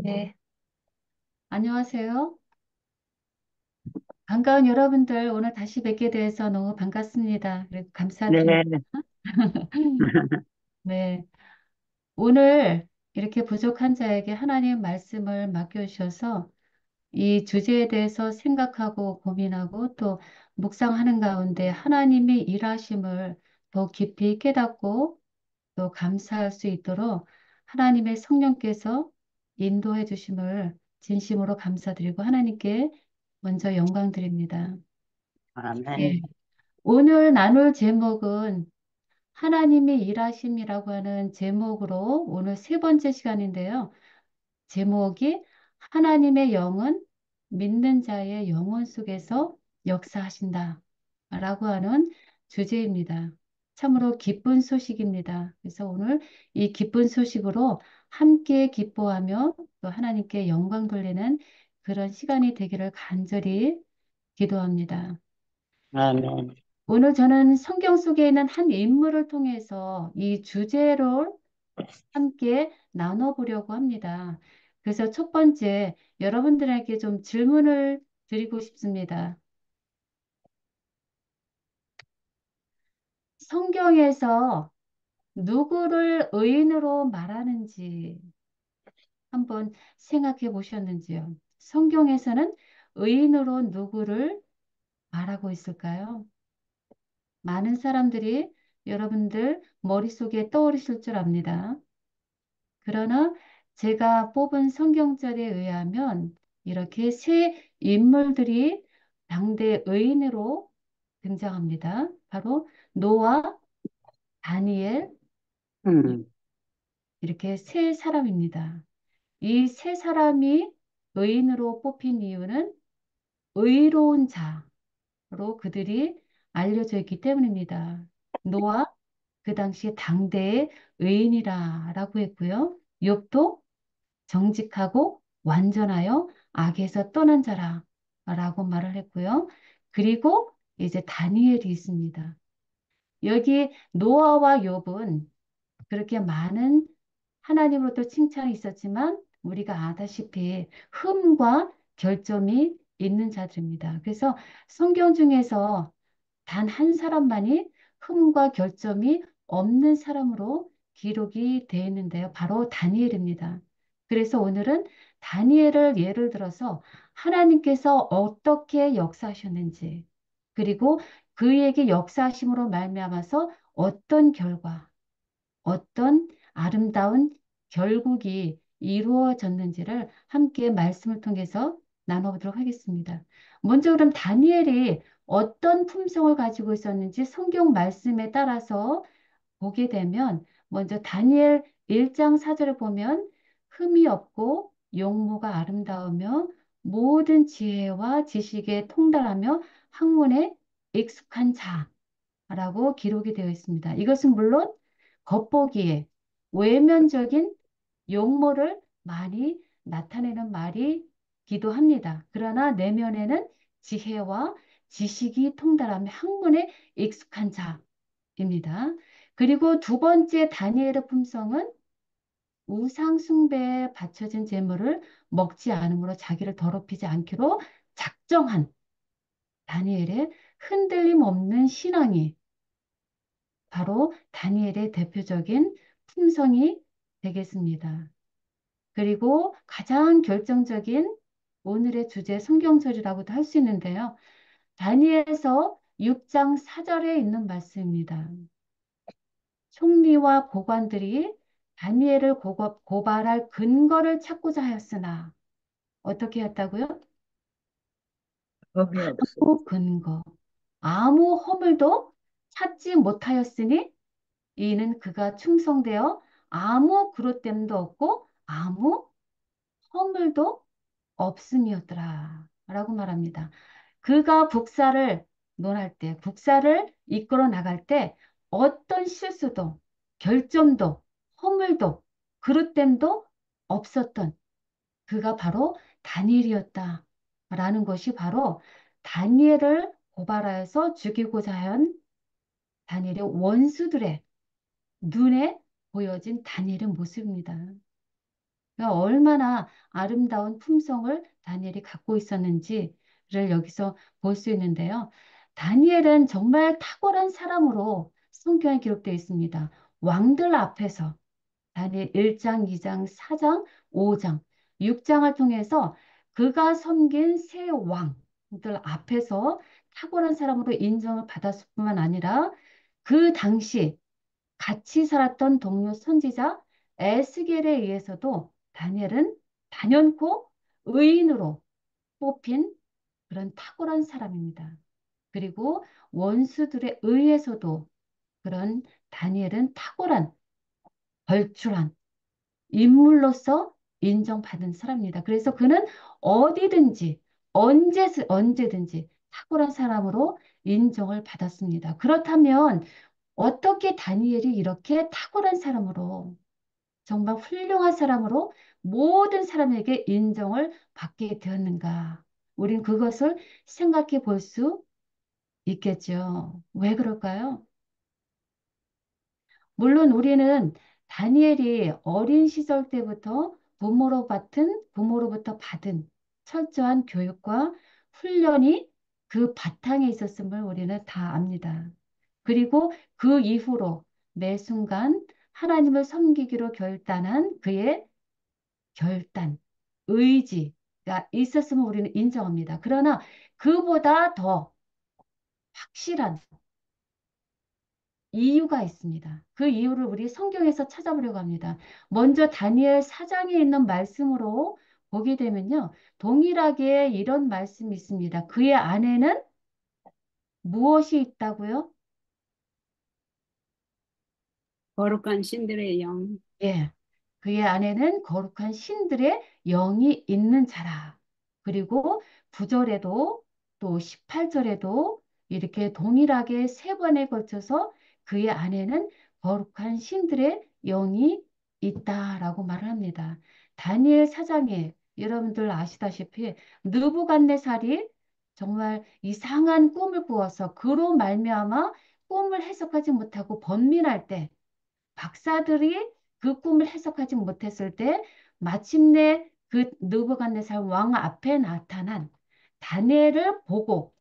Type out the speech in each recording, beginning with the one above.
네, 안녕하세요. 반가운 여러분들, 오늘 다시 뵙게 돼서 너무 반갑습니다. 그리고 감사드립니다. 네, 네, 오늘 이렇게 부족한 자에게 하나님 말씀을 맡겨주셔서 이 주제에 대해서 생각하고 고민하고 또 묵상하는 가운데 하나님의 일하심을 더 깊이 깨닫고 또 감사할 수 있도록 하나님의 성령께서 인도해 주심을 진심으로 감사드리고 하나님께 먼저 영광 드립니다. 예. 아멘. 오늘 나눌 제목은 하나님의 일하심이라고 하는 제목으로 오늘 세 번째 시간인데요. 제목이 하나님의 영은 믿는 자의 영혼 속에서 역사하신다. 라고 하는 주제입니다. 참으로 기쁜 소식입니다. 그래서 오늘 이 기쁜 소식으로 함께 기뻐하며 또 하나님께 영광 돌리는 그런 시간이 되기를 간절히 기도합니다. 아멘. 오늘 저는 성경 속에 있는 한 인물을 통해서 이 주제를 함께 나눠보려고 합니다. 그래서 첫 번째, 여러분들에게 좀 질문을 드리고 싶습니다. 성경에서 누구를 의인으로 말하는지 한번 생각해 보셨는지요? 성경에서는 의인으로 누구를 말하고 있을까요? 많은 사람들이 여러분들 머릿속에 떠오르실 줄 압니다. 그러나 제가 뽑은 성경절에 의하면 이렇게 세 인물들이 당대 의인으로 등장합니다. 바로 노아, 다니엘, 음, 이렇게 세 사람입니다. 이 세 사람이 의인으로 뽑힌 이유는 의로운 자로 그들이 알려져 있기 때문입니다. 노아, 그 당시에 당대의 의인이라고 했고요. 욥도 정직하고 완전하여 악에서 떠난 자라 라고 말을 했고요. 그리고 이제 다니엘이 있습니다. 여기 노아와 욥은 그렇게 많은 하나님으로부터 칭찬이 있었지만 우리가 아다시피 흠과 결점이 있는 자들입니다. 그래서 성경 중에서 단 한 사람만이 흠과 결점이 없는 사람으로 기록이 되어 있는데요. 바로 다니엘입니다. 그래서 오늘은 다니엘을 예를 들어서 하나님께서 어떻게 역사하셨는지, 그리고 그에게 역사하심으로 말미암아서 어떤 결과, 어떤 아름다운 결국이 이루어졌는지를 함께 말씀을 통해서 나눠보도록 하겠습니다. 먼저 그럼 다니엘이 어떤 품성을 가지고 있었는지 성경 말씀에 따라서 보게 되면 먼저 다니엘 1장 4절을 보면 흠이 없고 용모가 아름다우며 모든 지혜와 지식에 통달하며 학문에 익숙한 자라고 기록이 되어 있습니다. 이것은 물론 겉보기에 외면적인 용모를 많이 나타내는 말이기도 합니다. 그러나 내면에는 지혜와 지식이 통달하며 학문에 익숙한 자입니다. 그리고 두 번째 다니엘의 품성은 우상 숭배에 바쳐진 제물을 먹지 않으므로 자기를 더럽히지 않기로 작정한 다니엘의 흔들림 없는 신앙이 바로 다니엘의 대표적인 품성이 되겠습니다. 그리고 가장 결정적인 오늘의 주제 성경절이라고도 할 수 있는데요. 다니엘서 6장 4절에 있는 말씀입니다. 총리와 고관들이 다니엘을 고발할 근거를 찾고자 하였으나 어떻게 했다고요? 흠이 없어. 아무 근거, 아무 허물도 찾지 못하였으니 이는 그가 충성되어 아무 그릇됨도 없고 아무 허물도 없음이었더라. 라고 말합니다. 그가 북사를 논할 때, 북사를 이끌어 나갈 때 어떤 실수도, 결점도, 허물도, 그릇됨도 없었던 그가 바로 다니엘이었다. 라는 것이 바로 다니엘을 고발하여서 죽이고자 한 다니엘의 원수들의 눈에 보여진 다니엘의 모습입니다. 그러니까 얼마나 아름다운 품성을 다니엘이 갖고 있었는지를 여기서 볼 수 있는데요. 다니엘은 정말 탁월한 사람으로 성경에 기록되어 있습니다. 왕들 앞에서 다니엘 1장, 2장, 4장, 5장, 6장을 통해서 그가 섬긴 세 왕들 앞에서 탁월한 사람으로 인정을 받았을 뿐만 아니라 그 당시 같이 살았던 동료 선지자 에스겔에 의해서도 다니엘은 단연코 의인으로 뽑힌 그런 탁월한 사람입니다. 그리고 원수들에 의해서도 그런 다니엘은 탁월한 걸출한 인물로서 인정받은 사람입니다. 그래서 그는 어디든지 언제든지 탁월한 사람으로 인정을 받았습니다. 그렇다면 어떻게 다니엘이 이렇게 탁월한 사람으로 정말 훌륭한 사람으로 모든 사람에게 인정을 받게 되었는가? 우린 그것을 생각해 볼 수 있겠죠. 왜 그럴까요? 물론 우리는 다니엘이 어린 시절 때부터 부모로부터 받은 철저한 교육과 훈련이 그 바탕에 있었음을 우리는 다 압니다. 그리고 그 이후로 매 순간 하나님을 섬기기로 결단한 그의 결단, 의지가 있었음을 우리는 인정합니다. 그러나 그보다 더 확실한 이유가 있습니다. 그 이유를 우리 성경에서 찾아보려고 합니다. 먼저 다니엘 4장에 있는 말씀으로 보게 되면요. 동일하게 이런 말씀이 있습니다. 그의 안에는 무엇이 있다고요? 거룩한 신들의 영. 예. 그의 안에는 거룩한 신들의 영이 있는 자라. 그리고 9절에도 또 18절에도 이렇게 동일하게 세 번에 걸쳐서 그의 안에는 거룩한 신들의 영이 있다라고 말을 합니다. 다니엘 사장에 여러분들 아시다시피 느부갓네살이 정말 이상한 꿈을 꾸어서 그로 말미암아 꿈을 해석하지 못하고 번민할 때 박사들이 그 꿈을 해석하지 못했을 때 마침내 그 느부갓네살 왕 앞에 나타난 다니엘을 보고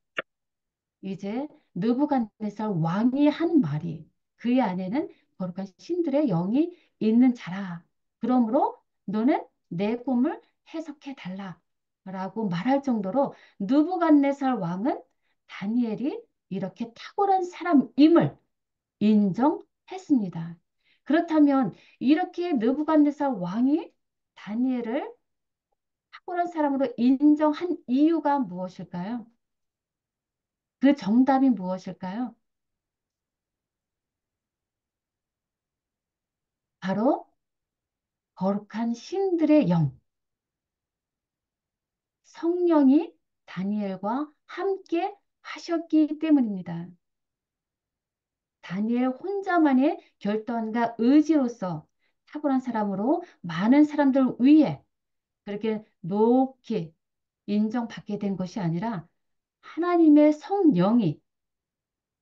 이제 느부갓네살 왕이 한 말이 그의 안에는 거룩한 신들의 영이 있는 자라. 그러므로 너는 내 꿈을 해석해 달라. 라고 말할 정도로 느부갓네살 왕은 다니엘이 이렇게 탁월한 사람임을 인정했습니다. 그렇다면 이렇게 느부갓네살 왕이 다니엘을 탁월한 사람으로 인정한 이유가 무엇일까요? 그 정답이 무엇일까요? 바로 거룩한 신들의 영, 성령이 다니엘과 함께 하셨기 때문입니다. 다니엘 혼자만의 결단과 의지로서 탁월한 사람으로 많은 사람들 위에 그렇게 높게 인정받게 된 것이 아니라 하나님의 성령이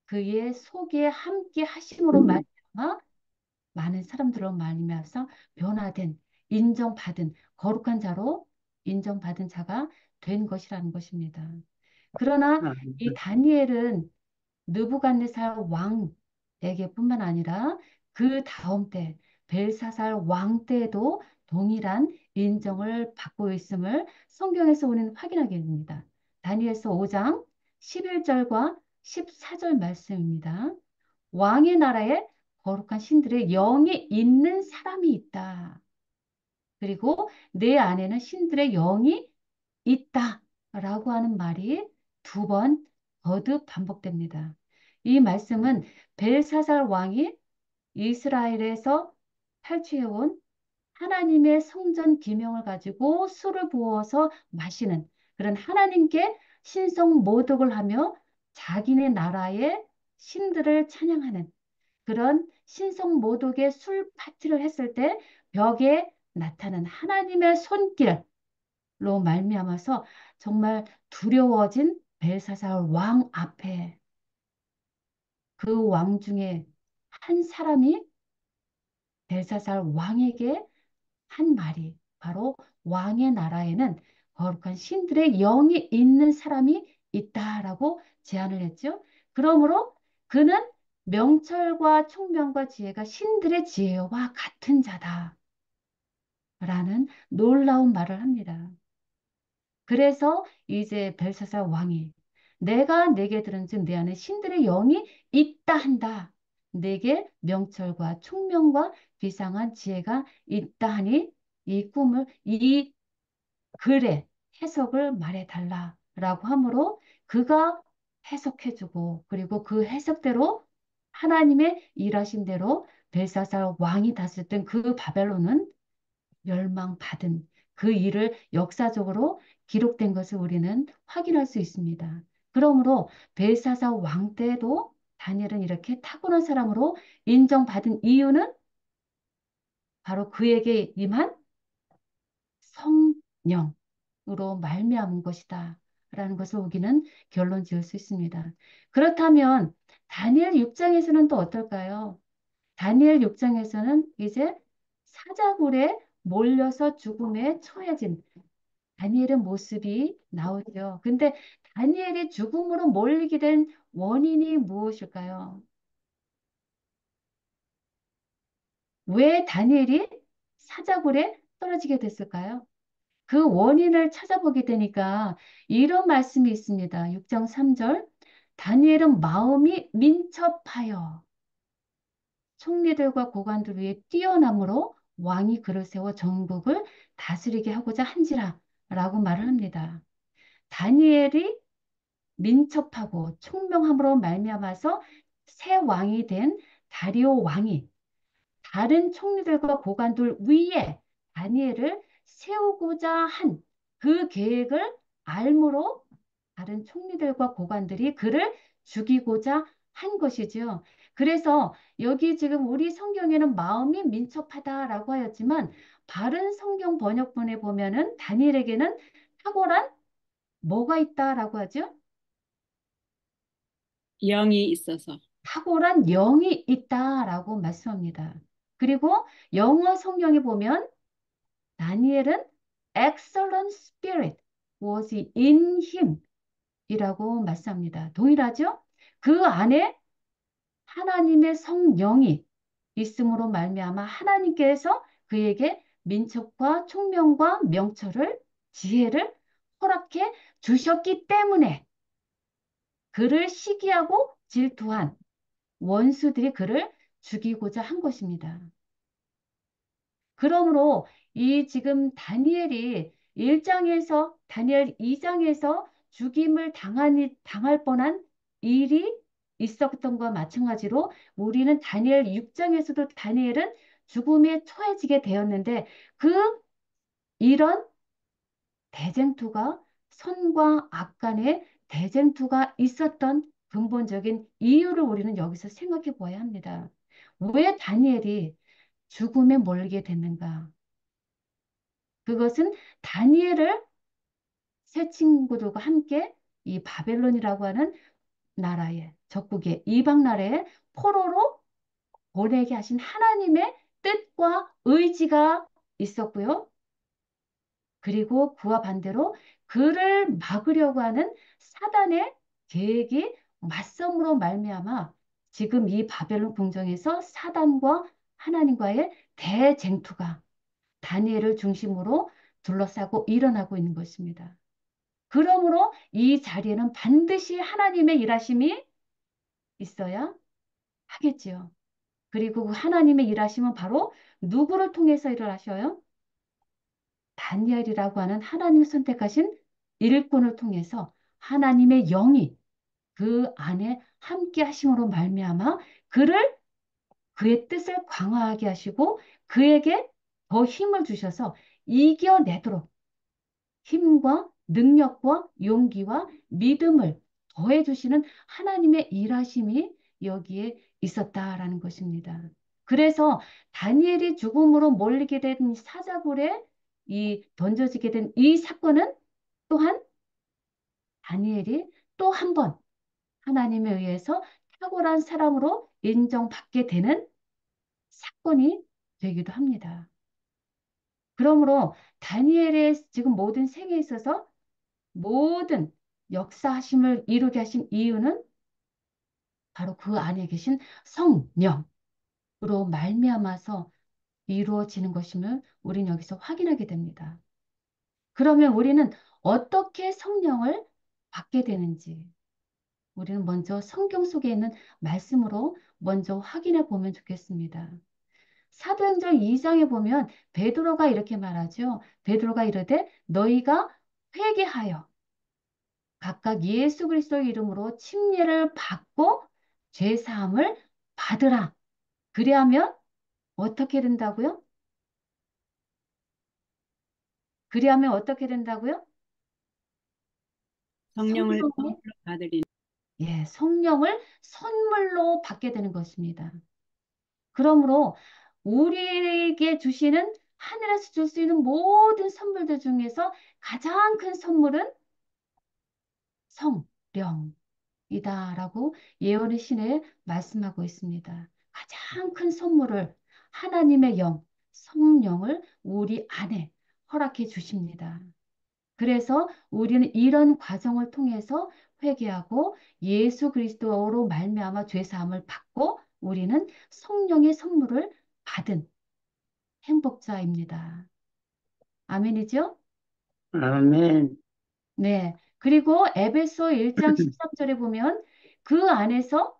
그의 속에 함께 하심으로 말미암아 많은 사람들로 말미암아서 변화된 인정받은 거룩한 자로 인정받은 자가 된 것이라는 것입니다. 그러나 이 다니엘은 느부갓네살 왕에게뿐만 아니라 그 다음 때 벨사살 왕 때에도 동일한 인정을 받고 있음을 성경에서 우리는 확인하게 됩니다. 다니엘서 5장 11절과 14절 말씀입니다. 왕의 나라에 거룩한 신들의 영이 있는 사람이 있다. 그리고 내 안에는 신들의 영이 있다라고 하는 말이 두 번 거듭 반복됩니다. 이 말씀은 벨사살 왕이 이스라엘에서 탈취해온 하나님의 성전 기명을 가지고 술을 부어서 마시는 그런 하나님께 신성 모독을 하며 자기네 나라의 신들을 찬양하는 그런 신성 모독의 술 파티를 했을 때 벽에 나타난 하나님의 손길 로 말미암아서 정말 두려워진 벨사살 왕 앞에 그 왕 중에 한 사람이 벨사살 왕에게 한 말이 바로 왕의 나라에는 거룩한 신들의 영이 있는 사람이 있다라고 제안을 했죠. 그러므로 그는 명철과 총명과 지혜가 신들의 지혜와 같은 자다라는 놀라운 말을 합니다. 그래서 이제 벨사살 왕이 내가 내게 들은즉 내 안에 신들의 영이 있다 한다. 내게 명철과 총명과 비상한 지혜가 있다 하니 이 꿈을 이 글의 해석을 말해달라라고 하므로 그가 해석해주고 그리고 그 해석대로 하나님의 일하신 대로 벨사살 왕이 다스렸던 그 바벨론은 멸망받은 그 일을 역사적으로 기록된 것을 우리는 확인할 수 있습니다. 그러므로 벨사살 왕 때도 다니엘은 이렇게 타고난 사람으로 인정받은 이유는 바로 그에게 임한 성령으로 말미암은 것이다. 라는 것을 우리는 결론 지을 수 있습니다. 그렇다면 다니엘 6장에서는 또 어떨까요? 다니엘 6장에서는 이제 사자굴에 몰려서 죽음에 처해진 다니엘의 모습이 나오죠. 근데 다니엘이 죽음으로 몰리게 된 원인이 무엇일까요? 왜 다니엘이 사자굴에 떨어지게 됐을까요? 그 원인을 찾아보게 되니까 이런 말씀이 있습니다. 6장 3절. 다니엘은 마음이 민첩하여 총리들과 고관들 위에 뛰어남으로 왕이 그를 세워 전국을 다스리게 하고자 한지라 라고 말을 합니다. 다니엘이 민첩하고 총명함으로 말미암아서 새 왕이 된 다리오 왕이 다른 총리들과 고관들 위에 다니엘을 세우고자 한 그 계획을 알므로 다른 총리들과 고관들이 그를 죽이고자 한 것이지요. 그래서 여기 지금 우리 성경에는 마음이 민첩하다라고 하였지만 바른 성경 번역본에 보면은 다니엘에게는 탁월한 뭐가 있다라고 하죠? 영이 있어서. 탁월한 영이 있다라고 말씀합니다. 그리고 영어 성경에 보면 다니엘은 excellent spirit was in him 이라고 말씀합니다. 동일하죠? 그 안에 하나님의 성령이 있음으로 말미암아 하나님께서 그에게 민첩과 총명과 명철을 지혜를 허락해 주셨기 때문에 그를 시기하고 질투한 원수들이 그를 죽이고자 한 것입니다. 그러므로 이 지금 다니엘이 1장에서 다니엘 2장에서 죽임을 당할 뻔한 일이 있었던 것과 마찬가지로 우리는 다니엘 6장에서도 다니엘은 죽음에 처해지게 되었는데 그 이런 대쟁투가 선과 악 간의 대쟁투가 있었던 근본적인 이유를 우리는 여기서 생각해 보아야 합니다. 왜 다니엘이 죽음에 몰리게 됐는가? 그것은 다니엘을 새 친구들과 함께 이 바벨론이라고 하는 나라에 적국의 이방 나라에 포로로 보내게 하신 하나님의 뜻과 의지가 있었고요. 그리고 그와 반대로 그를 막으려고 하는 사단의 계획이 맞섬으로 말미암아 지금 이 바벨론 궁정에서 사단과 하나님과의 대쟁투가 다니엘을 중심으로 둘러싸고 일어나고 있는 것입니다. 그러므로 이 자리에는 반드시 하나님의 일하심이 있어야 하겠지요. 그리고 그 하나님의 일하심은 바로 누구를 통해서 일을 하셔요? 다니엘이라고 하는 하나님이 선택하신 일꾼을 통해서 하나님의 영이 그 안에 함께 하심으로 말미암아 그를 그의 뜻을 광화하게 하시고 그에게 더 힘을 주셔서 이겨내도록 힘과 능력과 용기와 믿음을 더해 주시는 하나님의 일하심이 여기에 있었다라는 것입니다. 그래서 다니엘이 죽음으로 몰리게 된 사자굴에 이 던져지게 된 이 사건은 또한 다니엘이 또 한 번 하나님에 의해서 탁월한 사람으로 인정받게 되는 사건이 되기도 합니다. 그러므로 다니엘의 지금 모든 생에 있어서 모든 역사하심을 이루게 하신 이유는 바로 그 안에 계신 성령으로 말미암아서 이루어지는 것임을 우리는 여기서 확인하게 됩니다. 그러면 우리는 어떻게 성령을 받게 되는지 우리는 먼저 성경 속에 있는 말씀으로 먼저 확인해 보면 좋겠습니다. 사도행전 2장에 보면 베드로가 이렇게 말하죠. 베드로가 이르되 너희가 회개하여 각각 예수 그리스도의 이름으로 침례를 받고 죄 사함을 받으라. 그리하면 어떻게 된다고요? 그리하면 어떻게 된다고요? 성령을 성령이 선물로 받으리. 예, 성령을 선물로 받게 되는 것입니다. 그러므로 우리에게 주시는 하늘에서 줄 수 있는 모든 선물들 중에서 가장 큰 선물은 성령이다라고 예언의 신에 말씀하고 있습니다. 가장 큰 선물을 하나님의 영, 성령을 우리 안에 허락해 주십니다. 그래서 우리는 이런 과정을 통해서 회개하고 예수 그리스도로 말미암아 죄 사함을 받고 우리는 성령의 선물을 받은 행복자입니다. 아멘이죠? 아멘. 네. 그리고 에베소 1장 13절에 보면 그 안에서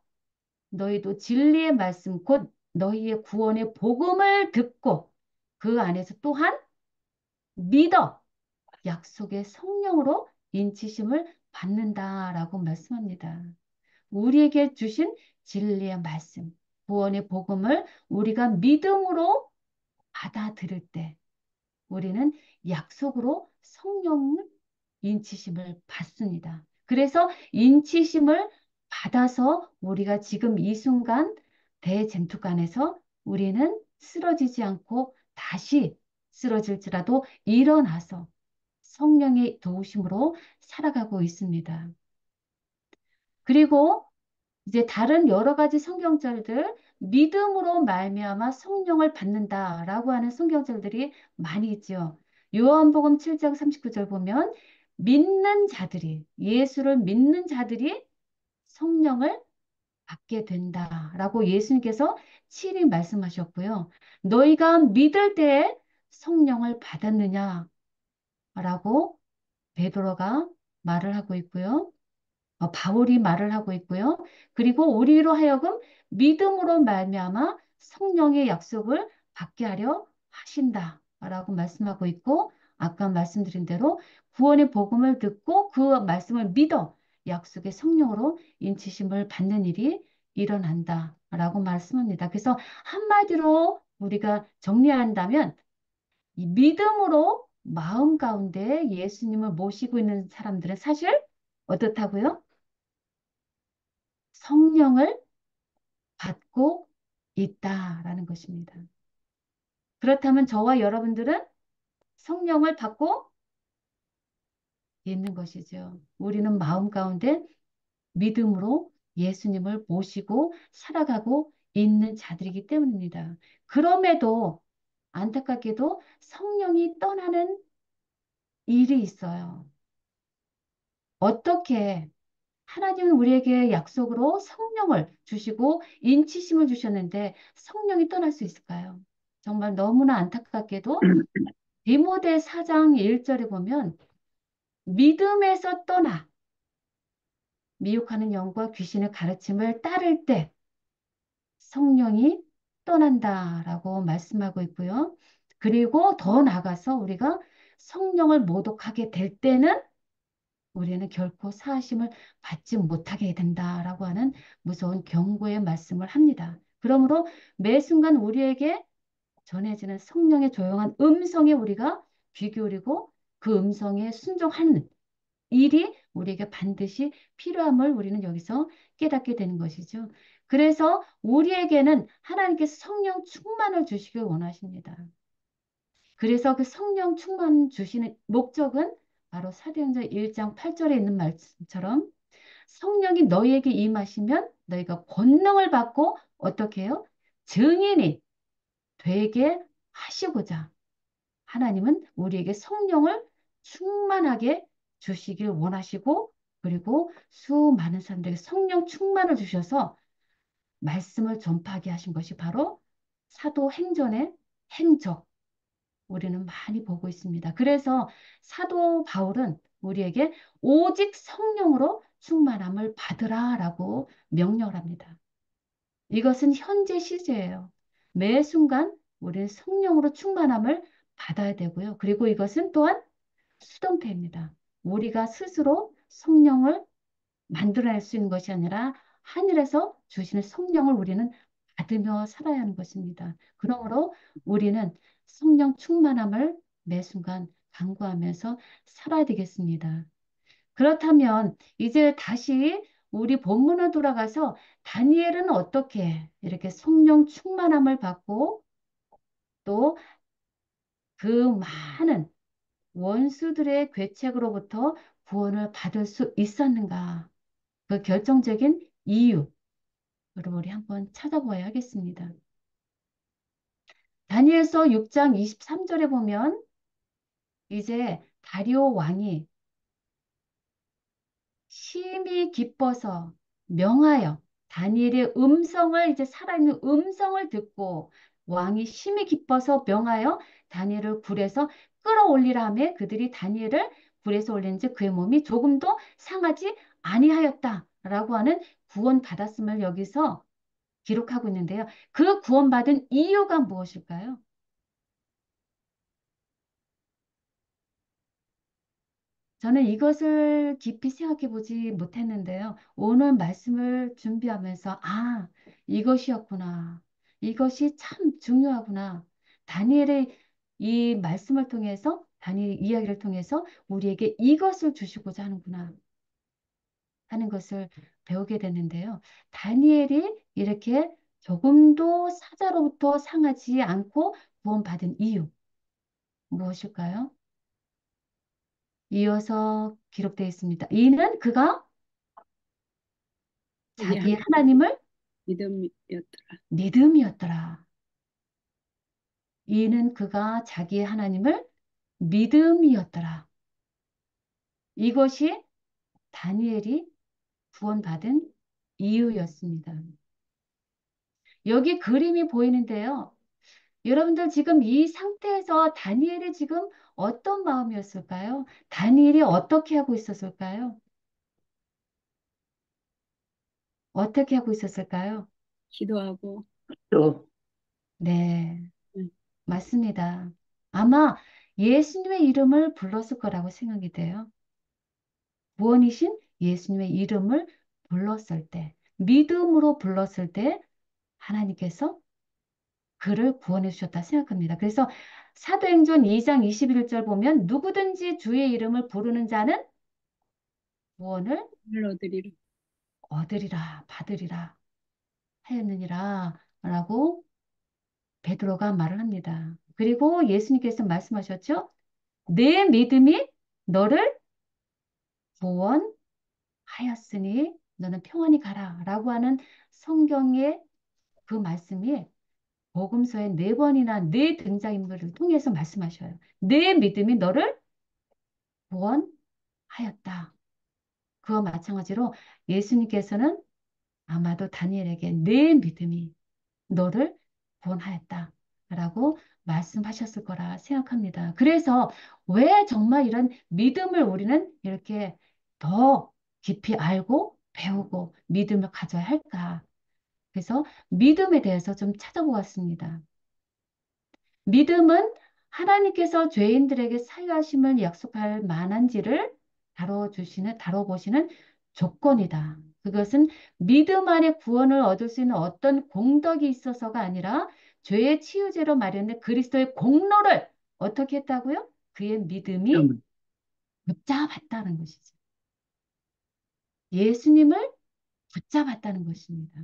너희도 진리의 말씀 곧 너희의 구원의 복음을 듣고 그 안에서 또한 믿어 약속의 성령으로 인치심을 받는다라고 말씀합니다. 우리에게 주신 진리의 말씀, 구원의 복음을 우리가 믿음으로 받아들일 때 우리는 약속으로 성령 인치심을 받습니다. 그래서 인치심을 받아서 우리가 지금 이 순간 대쟁투간에서 우리는 쓰러지지 않고 다시 쓰러질지라도 일어나서 성령의 도우심으로 살아가고 있습니다. 그리고 이제 다른 여러 가지 성경절들 믿음으로 말미암아 성령을 받는다라고 하는 성경절들이 많이 있죠. 요한복음 7장 39절 보면 믿는 자들이 예수를 믿는 자들이 성령을 받게 된다라고 예수님께서 친히 말씀하셨고요. 너희가 믿을 때에 성령을 받았느냐라고 베드로가 말을 하고 있고요. 바울이 말을 하고 있고요. 그리고 우리로 하여금 믿음으로 말미암아 성령의 약속을 받게 하려 하신다라고 말씀하고 있고 아까 말씀드린 대로 구원의 복음을 듣고 그 말씀을 믿어 약속의 성령으로 인치심을 받는 일이 일어난다라고 말씀합니다. 그래서 한마디로 우리가 정리한다면 이 믿음으로 마음 가운데 예수님을 모시고 있는 사람들은 사실 어떻다고요? 성령을 받고 있다라는 것입니다. 그렇다면 저와 여러분들은 성령을 받고 있는 것이죠. 우리는 마음 가운데 믿음으로 예수님을 모시고 살아가고 있는 자들이기 때문입니다. 그럼에도 안타깝게도 성령이 떠나는 일이 있어요. 어떻게 하나님은 우리에게 약속으로 성령을 주시고 인치심을 주셨는데 성령이 떠날 수 있을까요? 정말 너무나 안타깝게도 디모데 4장 1절에 보면 믿음에서 떠나 미혹하는 영과 귀신의 가르침을 따를 때 성령이 떠난다라고 말씀하고 있고요. 그리고 더 나아가서 우리가 성령을 모독하게 될 때는 우리는 결코 사하심을 받지 못하게 된다라고 하는 무서운 경고의 말씀을 합니다. 그러므로 매 순간 우리에게 전해지는 성령의 조용한 음성에 우리가 귀 기울이고 그 음성에 순종하는 일이 우리에게 반드시 필요함을 우리는 여기서 깨닫게 되는 것이죠. 그래서 우리에게는 하나님께서 성령 충만을 주시길 원하십니다. 그래서 그 성령 충만 주시는 목적은 바로 사도행전 1장 8절에 있는 말씀처럼 성령이 너희에게 임하시면 너희가 권능을 받고 어떻게 해요? 증인이 되게 하시고자 하나님은 우리에게 성령을 충만하게 주시길 원하시고 그리고 수많은 사람들에게 성령 충만을 주셔서 말씀을 전파하게 하신 것이 바로 사도행전의 행적 우리는 많이 보고 있습니다. 그래서 사도 바울은 우리에게 오직 성령으로 충만함을 받으라라고 명령을 합니다. 이것은 현재 시제예요. 매 순간 우리는 성령으로 충만함을 받아야 되고요. 그리고 이것은 또한 수동태입니다. 우리가 스스로 성령을 만들어낼 수 있는 것이 아니라 하늘에서 주시는 성령을 우리는 받으며 살아야 하는 것입니다. 그러므로 우리는 성령 충만함을 매 순간 간구하면서 살아야 되겠습니다. 그렇다면 이제 다시 우리 본문으로 돌아가서 다니엘은 어떻게 이렇게 성령 충만함을 받고 또 그 많은 원수들의 괴책으로부터 구원을 받을 수 있었는가? 그 결정적인 이유, 여러분 우리 한번 찾아봐야 하겠습니다. 다니엘서 6장 23절에 보면 이제 다리오 왕이 심히 기뻐서 명하여 다니엘의 음성을 이제 살아있는 음성을 듣고 왕이 심히 기뻐서 명하여 다니엘을 굴에서 끌어올리라 하며 그들이 다니엘을 굴에서 올린지 그의 몸이 조금도 상하지 아니하였다라고 하는 구원 받았음을 여기서 기록하고 있는데요. 그 구원받은 이유가 무엇일까요? 저는 이것을 깊이 생각해 보지 못했는데요. 오늘 말씀을 준비하면서, 아, 이것이었구나. 이것이 참 중요하구나. 다니엘의 이 말씀을 통해서, 다니엘 이야기를 통해서 우리에게 이것을 주시고자 하는구나 하는 것을 배우게 됐는데요. 다니엘이 이렇게 조금도 사자로부터 상하지 않고 구원받은 이유, 무엇일까요? 이어서 기록되어 있습니다. 이는 그가 자기 자기의 하나님 하나님을 믿음이었더라. 믿음이었더라. 이는 그가 자기의 하나님을 믿음이었더라. 이것이 다니엘이 구원받은 이유였습니다. 여기 그림이 보이는데요. 여러분들 지금 이 상태에서 다니엘이 지금 어떤 마음이었을까요? 다니엘이 어떻게 하고 있었을까요? 어떻게 하고 있었을까요? 기도하고 또 네, 응, 맞습니다. 아마 예수님의 이름을 불렀을 거라고 생각이 돼요. 구원이신 예수님의 이름을 불렀을 때, 믿음으로 불렀을 때 하나님께서 그를 구원해 주셨다 생각합니다. 그래서 사도행전 2장 21절 보면 누구든지 주의 이름을 부르는 자는 구원을 흘러드리라. 얻으리라, 받으리라 하였느니라 라고 베드로가 말을 합니다. 그리고 예수님께서 말씀하셨죠? 내 믿음이 너를 구원하였으니 너는 평안히 가라 라고 하는 성경의 그 말씀이 복음서에 네 번이나 네 등장인물을 통해서 말씀하셔요. 내 믿음이 너를 구원하였다. 그와 마찬가지로 예수님께서는 아마도 다니엘에게 내 믿음이 너를 구원하였다. 라고 말씀하셨을 거라 생각합니다. 그래서 왜 정말 이런 믿음을 우리는 이렇게 더 깊이 알고 배우고 믿음을 가져야 할까? 그래서 믿음에 대해서 좀 찾아보았습니다. 믿음은 하나님께서 죄인들에게 사유하심을 약속할 만한지를 다뤄보시는 조건이다. 그것은 믿음 안에 구원을 얻을 수 있는 어떤 공덕이 있어서가 아니라 죄의 치유제로 마련된 그리스도의 공로를 어떻게 했다고요? 그의 믿음이 좀 붙잡았다는 것이죠. 예수님을 붙잡았다는 것입니다.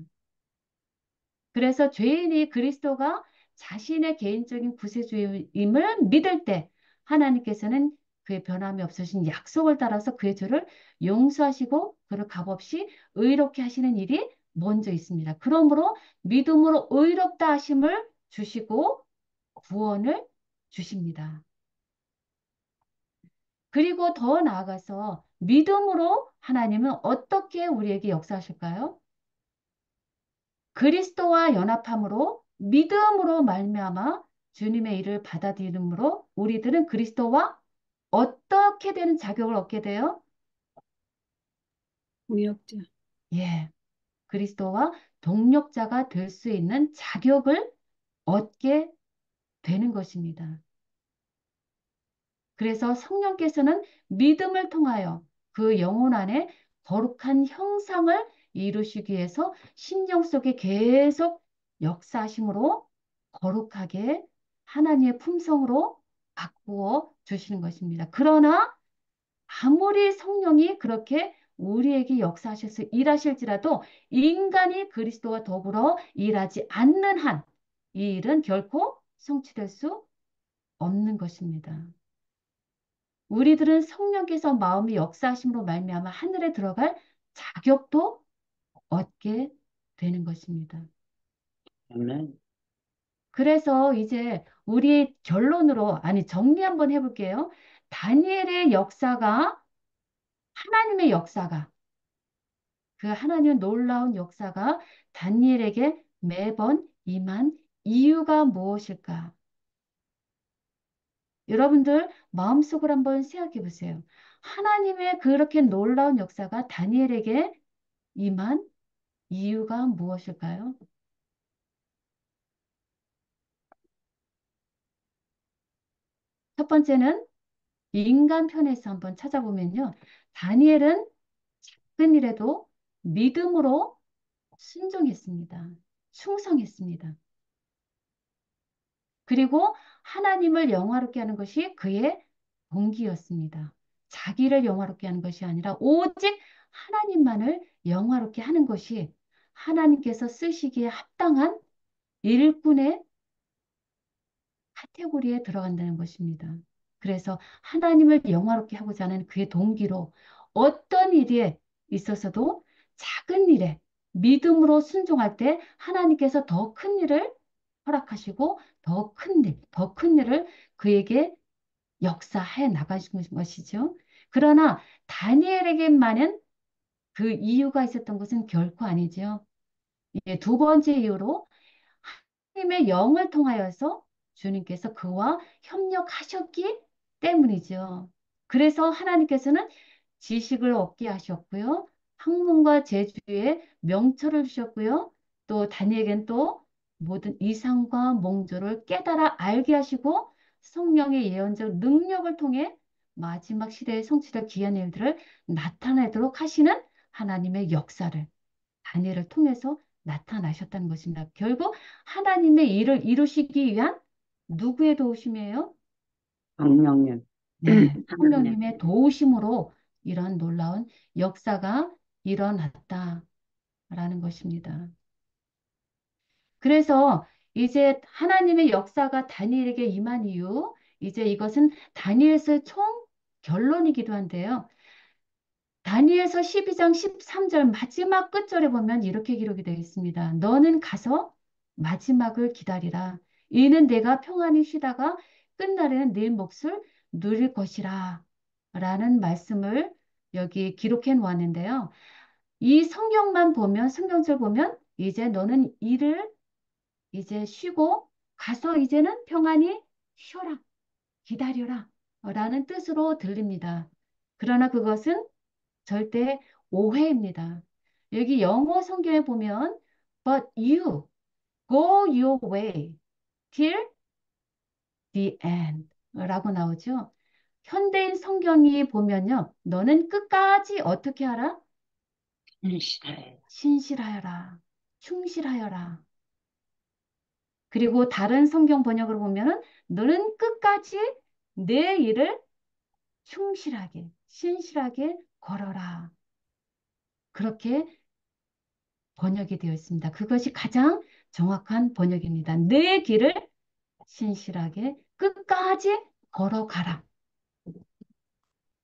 그래서 죄인이 그리스도가 자신의 개인적인 구세주임을 믿을 때 하나님께서는 그의 변함이 없으신 약속을 따라서 그의 죄를 용서하시고 그를 값없이 의롭게 하시는 일이 먼저 있습니다. 그러므로 믿음으로 의롭다 하심을 주시고 구원을 주십니다. 그리고 더 나아가서 믿음으로 하나님은 어떻게 우리에게 역사하실까요? 그리스도와 연합함으로 믿음으로 말미암아 주님의 일을 받아들임으로 우리들은 그리스도와 어떻게 되는 자격을 얻게 돼요? 무역자. 예, 그리스도와 동력자가 될 수 있는 자격을 얻게 되는 것입니다. 그래서 성령께서는 믿음을 통하여 그 영혼 안에 거룩한 형상을 이루시기 위해서 심령 속에 계속 역사하심으로 거룩하게 하나님의 품성으로 바꾸어 주시는 것입니다. 그러나 아무리 성령이 그렇게 우리에게 역사하셔서 일하실지라도 인간이 그리스도와 더불어 일하지 않는 한 이 일은 결코 성취될 수 없는 것입니다. 우리들은 성령께서 마음이 역사하심으로 말미암아 하늘에 들어갈 자격도 얻게 되는 것입니다. 아멘. 그래서 이제 우리 결론으로 아니 정리 한번 해볼게요. 다니엘의 역사가 하나님의 역사가 그 하나님의 놀라운 역사가 다니엘에게 매번 임한 이유가 무엇일까? 여러분들 마음속으로 한번 생각해 보세요. 하나님의 그렇게 놀라운 역사가 다니엘에게 임한 이유가 무엇일까요? 첫 번째는 인간 편에서 한번 찾아보면요. 다니엘은 작은 일에도 믿음으로 순종했습니다. 충성했습니다. 그리고 하나님을 영화롭게 하는 것이 그의 동기였습니다. 자기를 영화롭게 하는 것이 아니라 오직 하나님만을 영화롭게 하는 것이 하나님께서 쓰시기에 합당한 일꾼의 카테고리에 들어간다는 것입니다. 그래서 하나님을 영화롭게 하고자 하는 그의 동기로 어떤 일에 있어서도 작은 일에 믿음으로 순종할 때 하나님께서 더 큰 일을 허락하시고 더 큰 일, 더 큰 일을 그에게 역사해 나가신 것이죠. 그러나 다니엘에게만은 그 이유가 있었던 것은 결코 아니죠. 예, 두 번째 이유로 하나님의 영을 통하여서 주님께서 그와 협력하셨기 때문이죠. 그래서 하나님께서는 지식을 얻게 하셨고요. 학문과 재주에 명철을 주셨고요. 또 다니엘에겐 또 모든 이상과 몽조를 깨달아 알게 하시고 성령의 예언적 능력을 통해 마지막 시대에 성취될 귀한 일들을 나타내도록 하시는 하나님의 역사를 다니엘을 통해서 나타나셨다는 것입니다. 결국 하나님의 일을 이루시기 위한 누구의 도우심이에요? 성령님. 네, 하나님. 성령님의 도우심으로 이런 놀라운 역사가 일어났다라는 것입니다. 그래서 이제 하나님의 역사가 다니엘에게 임한 이유, 이제 이것은 다니엘서의 총 결론이기도 한데요. 다니엘서 12장 13절 마지막 끝절에 보면 이렇게 기록이 되어 있습니다. 너는 가서 마지막을 기다리라. 이는 내가 평안히 쉬다가 끝날에는 네 몫을 누릴 것이라. 라는 말씀을 여기 기록해 놓았는데요. 이 성경만 보면, 성경절 보면 이제 너는 일을 이제 쉬고 가서 이제는 평안히 쉬어라. 기다려라. 라는 뜻으로 들립니다. 그러나 그것은 절대 오해입니다. 여기 영어 성경에 보면 but you go your way till the end 라고 나오죠. 현대인 성경이 보면요. 너는 끝까지 어떻게 하라? 신실하여. 신실하여라. 충실하여라. 그리고 다른 성경 번역을 보면은 너는 끝까지 내 일을 충실하게, 신실하게 걸어라. 그렇게 번역이 되어 있습니다. 그것이 가장 정확한 번역입니다. 내 길을 신실하게 끝까지 걸어가라.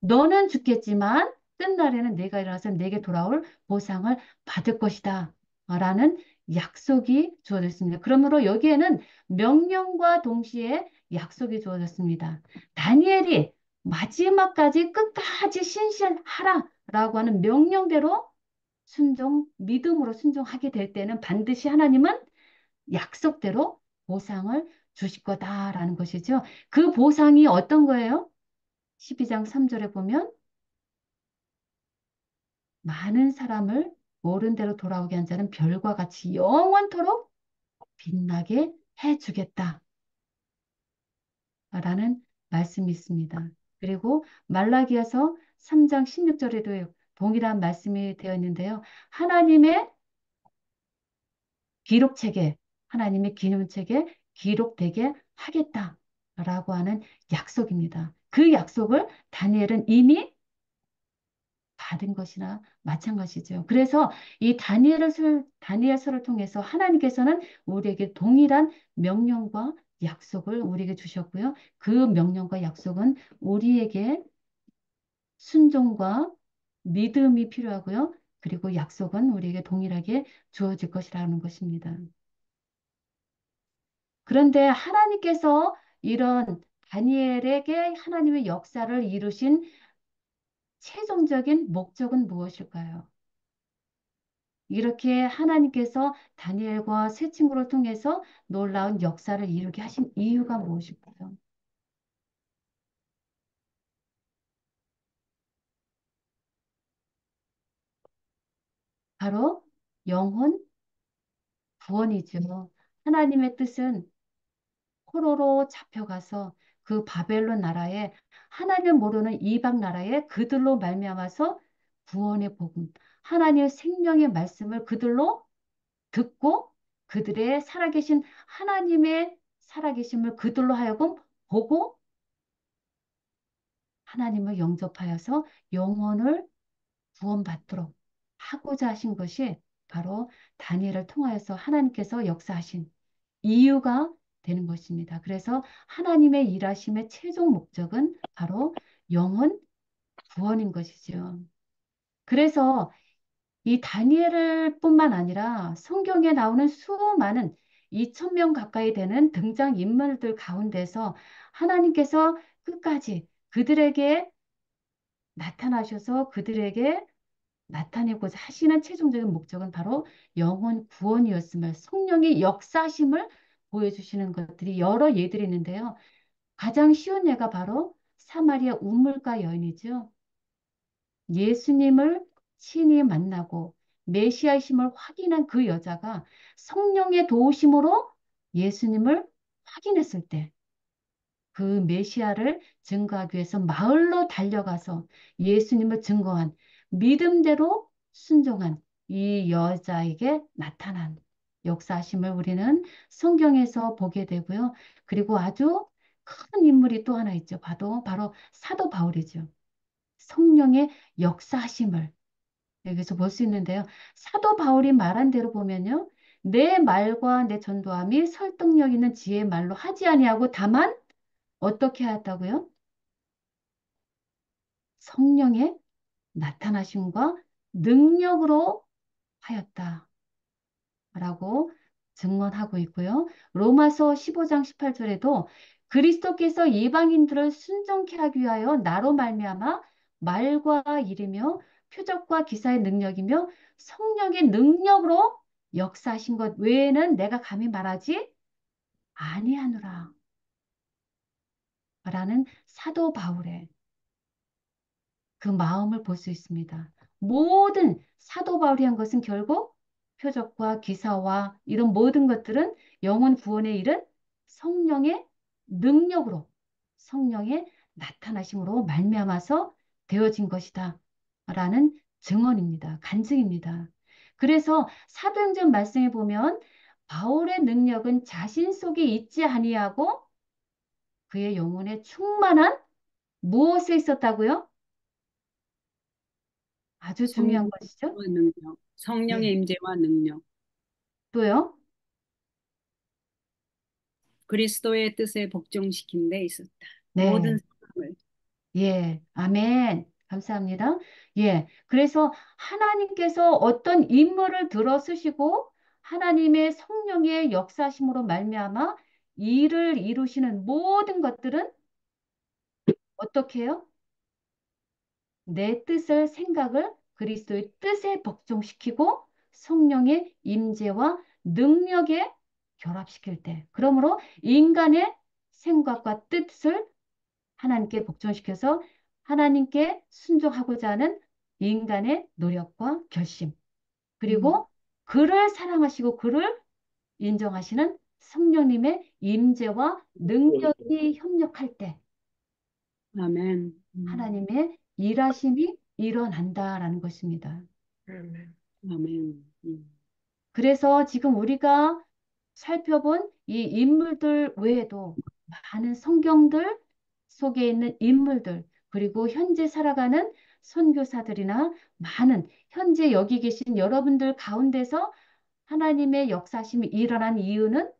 너는 죽겠지만 끝날에는 내가 일어나서 내게 돌아올 보상을 받을 것이다. 라는 약속이 주어졌습니다. 그러므로 여기에는 명령과 동시에 약속이 주어졌습니다. 다니엘이 마지막까지 끝까지 신실하라라고 하는 명령대로 믿음으로 순종하게 될 때는 반드시 하나님은 약속대로 보상을 주실 거다라는 것이죠. 그 보상이 어떤 거예요? 12장 3절에 보면 많은 사람을 옳은 대로 돌아오게 한 자는 별과 같이 영원토록 빛나게 해주겠다라는 말씀이 있습니다. 그리고 말라기야서 3장 16절에도 동일한 말씀이 되어 있는데요. 하나님의 기록책에, 하나님의 기념책에 기록되게 하겠다라고 하는 약속입니다. 그 약속을 다니엘은 이미 받은 것이나 마찬가지죠. 그래서 이 다니엘서를 통해서 하나님께서는 우리에게 동일한 명령과 약속을 우리에게 주셨고요. 그 명령과 약속은 우리에게 순종과 믿음이 필요하고요. 그리고 약속은 우리에게 동일하게 주어질 것이라는 것입니다. 그런데 하나님께서 이런 다니엘에게 하나님의 역사를 이루신 최종적인 목적은 무엇일까요? 이렇게 하나님께서 다니엘과 세 친구를 통해서 놀라운 역사를 이루게 하신 이유가 무엇일까요? 바로 영혼 구원이죠. 하나님의 뜻은 포로로 잡혀가서 그 바벨론 나라에 하나님 모르는 이방 나라에 그들로 말미암아서 구원의 복음, 하나님의 생명의 말씀을 그들로 듣고 그들의 살아계신 하나님의 살아계심을 그들로 하여금 보고 하나님을 영접하여서 영혼을 구원받도록 하고자 하신 것이 바로 다니엘을 통하여서 하나님께서 역사하신 이유가 되는 것입니다. 그래서 하나님의 일하심의 최종 목적은 바로 영혼 구원인 것이죠. 그래서 이 다니엘을 뿐만 아니라 성경에 나오는 수많은 2천 명 가까이 되는 등장 인물들 가운데서 하나님께서 끝까지 그들에게 나타나셔서 그들에게 나타내고자 하시는 최종적인 목적은 바로 영혼 구원이었음을 성령의 역사심을 보여주시는 것들이 여러 예들이 있는데요. 가장 쉬운 예가 바로 사마리아 우물가 여인이죠. 예수님을 친히 만나고 메시아이심을 확인한 그 여자가 성령의 도우심으로 예수님을 확인했을 때 그 메시아를 증거하기 위해서 마을로 달려가서 예수님을 증거한 믿음대로 순종한 이 여자에게 나타난 역사심을 우리는 성경에서 보게 되고요. 그리고 아주 큰 인물이 또 하나 있죠. 바로 사도 바울이죠. 성령의 역사심을 여기서 볼 수 있는데요. 사도 바울이 말한 대로 보면요. 내 말과 내 전도함이 설득력 있는 지혜의 말로 하지 아니하고 다만 어떻게 하였다고요? 성령의 나타나심과 능력으로 하였다라고 증언하고 있고요. 로마서 15장 18절에도 그리스도께서 이방인들을 순종케 하기 위하여 나로 말미암아 말과 일이며 표적과 기사의 능력이며 성령의 능력으로 역사하신 것 외에는 내가 감히 말하지 아니하노라 라는 사도 바울의 그 마음을 볼 수 있습니다. 모든 사도 바울이 한 것은 결국 표적과 기사와 이런 모든 것들은 영혼 구원의 일은 성령의 능력으로 성령의 나타나심으로 말미암아서 되어진 것이다 라는 증언입니다. 간증입니다. 그래서 사도행전 말씀에 보면 바울의 능력은 자신 속에 있지 아니하고 그의 영혼에 충만한 무엇에 있었다고요? 아주 중요한 성령의 것이죠. 능력, 성령의 네. 임재와 능력, 또요? 그리스도의 뜻에 복종시킨 데 있었다. 모든 네. 사람을 예. 아멘. 감사합니다. 예. 그래서 하나님께서 어떤 인물을 들어 쓰시고 하나님의 성령의 역사심으로 말미암아 일을 이루시는 모든 것들은 어떻게 해요? 내 뜻을 생각을 그리스도의 뜻에 복종시키고 성령의 임재와 능력에 결합시킬 때. 그러므로 인간의 생각과 뜻을 하나님께 복종시켜서 하나님께 순종하고자 하는 인간의 노력과 결심. 음. 그리고 그를 사랑하시고 그를 인정하시는 성령님의 임재와 능력이 협력할 때 아멘. 하나님의 일하심이 일어난다라는 것입니다. 아멘. 아멘. 그래서 지금 우리가 살펴본 이 인물들 외에도 많은 성경들 속에 있는 인물들, 그리고 현재 살아가는 선교사들이나 많은 현재 여기 계신 여러분들 가운데서 하나님의 역사심이 일어난 이유는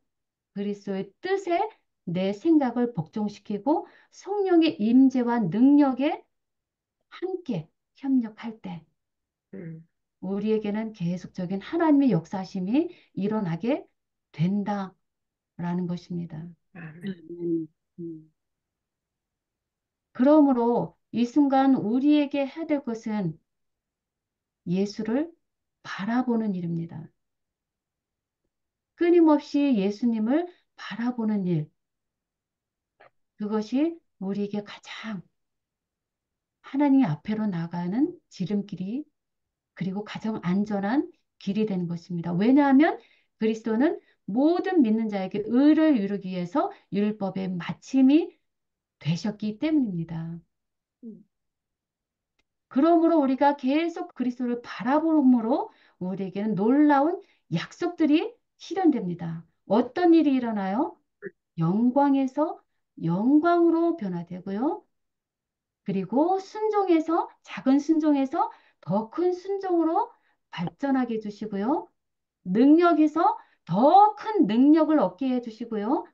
그리스도의 뜻에 내 생각을 복종시키고 성령의 임재와 능력에 함께 협력할 때 음. 우리에게는 계속적인 하나님의 역사심이 일어나게 된다라는 것입니다. 아멘. 아멘. 음. 그러므로 이 순간 우리에게 해야 될 것은 예수를 바라보는 일입니다. 끊임없이 예수님을 바라보는 일, 그것이 우리에게 가장 하나님 앞에로 나가는 지름길이 그리고 가장 안전한 길이 되는 것입니다. 왜냐하면 그리스도는 모든 믿는 자에게 의를 이루기 위해서 율법의 마침이 되셨기 때문입니다. 음. 그러므로 우리가 계속 그리스도를 바라봄으로 우리에게는 놀라운 약속들이 실현됩니다. 어떤 일이 일어나요? 영광에서 영광으로 변화되고요. 그리고 순종에서 작은 순종에서 더 큰 순종으로 발전하게 해주시고요. 능력에서 더 큰 능력을 얻게 해주시고요.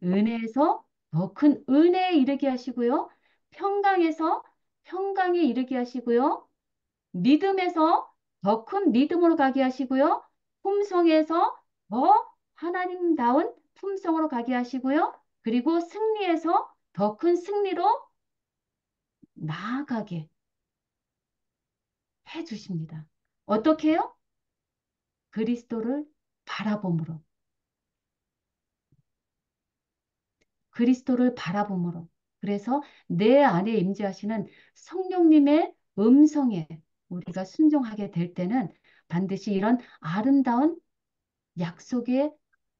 은혜에서 더 큰 은혜에 이르게 하시고요. 평강에서 평강에 이르게 하시고요. 믿음에서 더 큰 믿음으로 가게 하시고요. 품성에서 더 하나님다운 품성으로 가게 하시고요. 그리고 승리에서 더 큰 승리로 나아가게 해 주십니다. 어떻게 해요? 그리스도를 바라봄으로. 그리스도를 바라봄으로. 그래서 내 안에 임재하시는 성령님의 음성에 우리가 순종하게 될 때는 반드시 이런 아름다운 약속의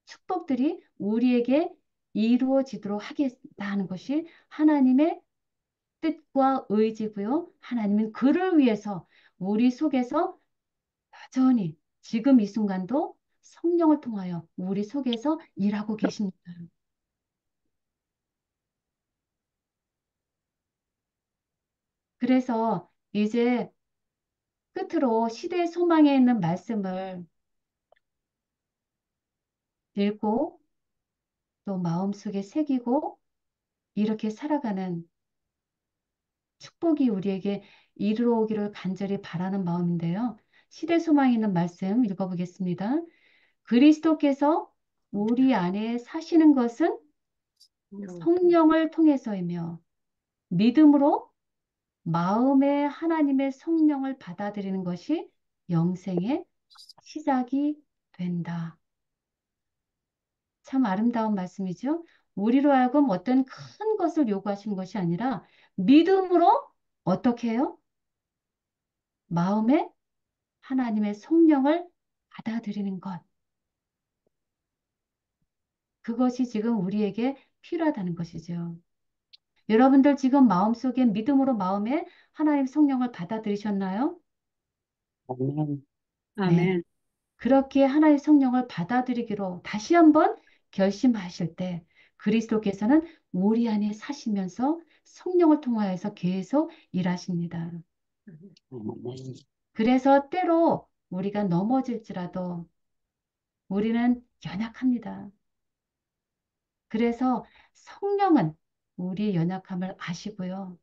축복들이 우리에게 이루어지도록 하겠다는 것이 하나님의 뜻과 의지고요. 하나님은 그를 위해서 우리 속에서 여전히 지금 이 순간도 성령을 통하여 우리 속에서 일하고 계십니다. 그래서 이제 끝으로 시대의 소망에 있는 말씀을 읽고 또 마음속에 새기고 이렇게 살아가는 축복이 우리에게 이르러 오기를 간절히 바라는 마음인데요. 시대 소망에 있는 말씀 읽어보겠습니다. 그리스도께서 우리 안에 사시는 것은 성령을 통해서이며 믿음으로 마음에 하나님의 성령을 받아들이는 것이 영생의 시작이 된다. 참 아름다운 말씀이죠. 우리로 하여금 어떤 큰 것을 요구하시는 것이 아니라 믿음으로 어떻게 해요? 마음에 하나님의 성령을 받아들이는 것. 그것이 지금 우리에게 필요하다는 것이죠. 여러분들 지금 마음속에 믿음으로 마음에 하나님 성령을 받아들이셨나요? 아멘. 네. 아멘. 그렇게 하나님의 성령을 받아들이기로 다시 한번 결심하실 때 그리스도께서는 우리 안에 사시면서 성령을 통하여서 계속 일하십니다. 아멘. 그래서 때로 우리가 넘어질지라도 우리는 연약합니다. 그래서 성령은 우리의 연약함을 아시고요.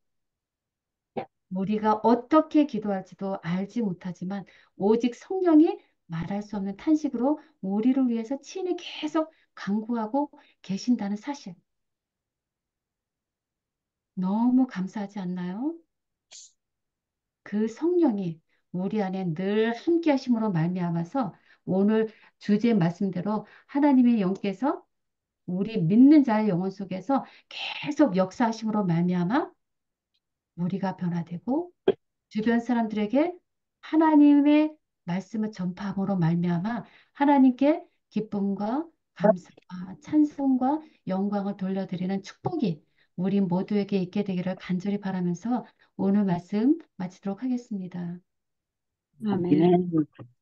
우리가 어떻게 기도할지도 알지 못하지만 오직 성령이 말할 수 없는 탄식으로 우리를 위해서 친히 계속 간구하고 계신다는 사실. 너무 감사하지 않나요? 그 성령이 우리 안에 늘 함께 하심으로 말미암아서 오늘 주제 말씀대로 하나님의 영께서 우리 믿는 자의 영혼 속에서 계속 역사하심으로 말미암아 우리가 변화되고 주변 사람들에게 하나님의 말씀을 전파함으로 말미암아 하나님께 기쁨과 감사와 찬송과 영광을 돌려드리는 축복이 우리 모두에게 있게 되기를 간절히 바라면서 오늘 말씀 마치도록 하겠습니다. 아멘. 아멘.